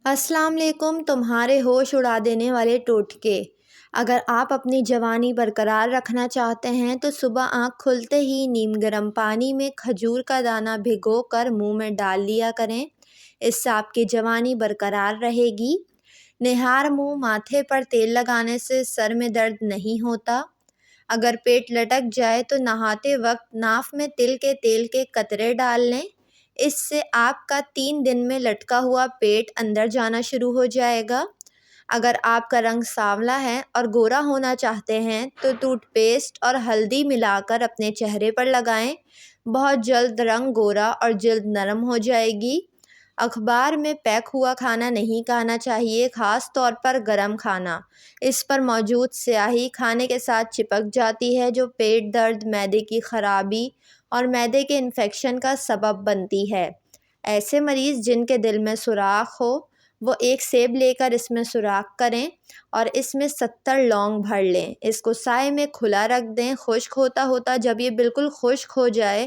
السلام علیکم۔ تمہارے ہوش اڑا دینے والے ٹوٹکے۔ اگر آپ اپنی جوانی برقرار رکھنا چاہتے ہیں تو صبح آنکھ کھلتے ہی نیم گرم پانی میں کھجور کا دانہ بھگو کر منہ میں ڈال لیا کریں، اس سے آپ کی جوانی برقرار رہے گی۔ نہار منہ ماتھے پر تیل لگانے سے سر میں درد نہیں ہوتا۔ اگر پیٹ لٹک جائے تو نہاتے وقت ناف میں تل کے تیل کے قطرے ڈال لیں، اس سے آپ کا 3 دن میں لٹکا ہوا پیٹ اندر جانا شروع ہو جائے گا۔ اگر آپ کا رنگ سانولا ہے اور گورا ہونا چاہتے ہیں تو ٹوتھ پیسٹ اور ہلدی ملا کر اپنے چہرے پر لگائیں، بہت جلد رنگ گورا اور جلد نرم ہو جائے گی۔ اخبار میں پیک ہوا کھانا نہیں کھانا چاہیے، خاص طور پر گرم کھانا۔ اس پر موجود سیاہی کھانے کے ساتھ چپک جاتی ہے جو پیٹ درد، معدے کی خرابی اور معدے کے انفیکشن کا سبب بنتی ہے۔ ایسے مریض جن کے دل میں سوراخ ہو وہ ایک سیب لے کر اس میں سوراخ کریں اور اس میں 70 لونگ بھر لیں، اس کو سائے میں کھلا رکھ دیں۔ خشک ہوتا ہوتا جب یہ بالکل خشک ہو جائے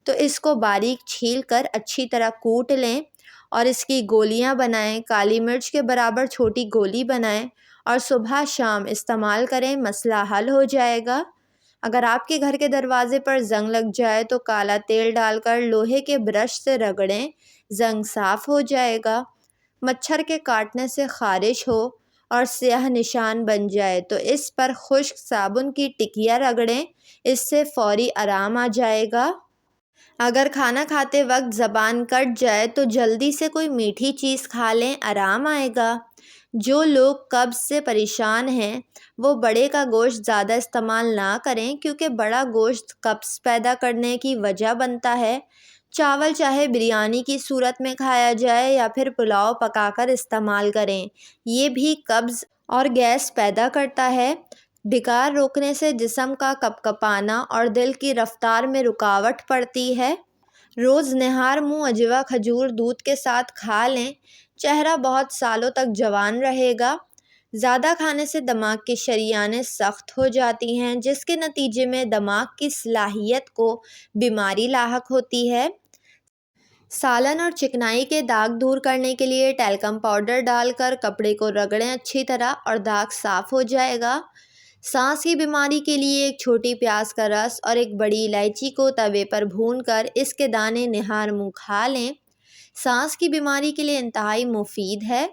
تو اس کو باریک چھیل کر اچھی طرح کوٹ لیں اور اس کی گولیاں بنائیں، کالی مرچ کے برابر چھوٹی گولی بنائیں اور صبح شام استعمال کریں، مسئلہ حل ہو جائے گا۔ اگر آپ کے گھر کے دروازے پر زنگ لگ جائے تو کالا تیل ڈال کر لوہے کے برش سے رگڑیں، زنگ صاف ہو جائے گا۔ مچھر کے کاٹنے سے خارش ہو اور سیاہ نشان بن جائے تو اس پر خشک صابن کی ٹکیاں رگڑیں، اس سے فوری آرام آ جائے گا۔ اگر کھانا کھاتے وقت زبان کٹ جائے تو جلدی سے کوئی میٹھی چیز کھا لیں، آرام آئے گا۔ جو لوگ قبض سے پریشان ہیں وہ بڑے کا گوشت زیادہ استعمال نہ کریں کیونکہ بڑا گوشت قبض پیدا کرنے کی وجہ بنتا ہے۔ چاول چاہے بریانی کی صورت میں کھایا جائے یا پھر پلاؤ پکا کر استعمال کریں، یہ بھی قبض اور گیس پیدا کرتا ہے۔ ڈکار روکنے سے جسم کا کپکپانا اور دل کی رفتار میں رکاوٹ پڑتی ہے۔ روز نہار منہ اجوا کھجور دودھ کے ساتھ کھا لیں، چہرہ بہت سالوں تک جوان رہے گا۔ زیادہ کھانے سے دماغ کی شریانیں سخت ہو جاتی ہیں جس کے نتیجے میں دماغ کی صلاحیت کو بیماری لاحق ہوتی ہے۔ سالن اور چکنائی کے داغ دور کرنے کے لیے ٹیلکم پاؤڈر ڈال کر کپڑے کو رگڑیں اچھی طرح اور داغ صاف ہو جائے گا۔ سانس کی بیماری کے لیے ایک چھوٹی پیاز کا رس اور ایک بڑی الائچی کو توے پر بھون کر اس کے دانے نہار منہ کھا لیں، سانس کی بیماری کے لیے انتہائی مفید ہے۔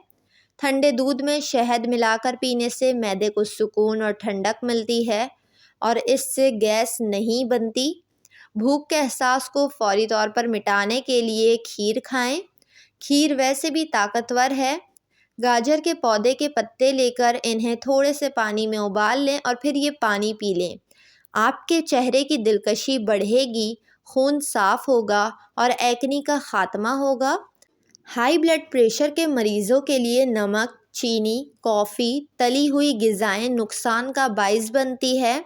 ٹھنڈے دودھ میں شہد ملا کر پینے سے معدے کو سکون اور ٹھنڈک ملتی ہے اور اس سے گیس نہیں بنتی۔ بھوک کے احساس کو فوری طور پر مٹانے کے لیے کھیر کھائیں، کھیر ویسے بھی طاقتور ہے۔ گاجر کے پودے کے پتے لے کر انہیں تھوڑے سے پانی میں ابال لیں اور پھر یہ پانی پی لیں، آپ کے چہرے کی دلکشی بڑھے گی، خون صاف ہوگا اور ایکنی کا خاتمہ ہوگا۔ ہائی بلڈ پریشر کے مریضوں کے لیے نمک، چینی، کافی، تلی ہوئی غذائیں نقصان کا باعث بنتی ہے۔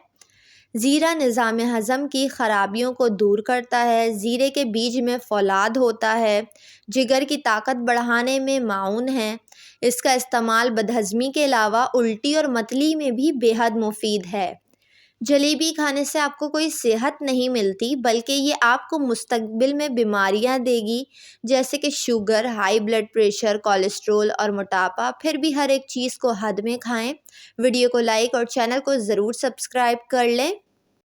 زیرہ نظام ہضم کی خرابیوں کو دور کرتا ہے، زیرے کے بیج میں فولاد ہوتا ہے، جگر کی طاقت بڑھانے میں معاون ہے۔ اس کا استعمال بدہضمی کے علاوہ الٹی اور متلی میں بھی بے حد مفید ہے۔ جلیبی کھانے سے آپ کو کوئی صحت نہیں ملتی بلکہ یہ آپ کو مستقبل میں بیماریاں دے گی جیسے کہ sugar, high blood pressure, cholesterol اور موٹاپا۔ پھر بھی ہر ایک چیز کو حد میں کھائیں۔ ویڈیو کو لائک اور چینل کو ضرور سبسکرائب کر لیں۔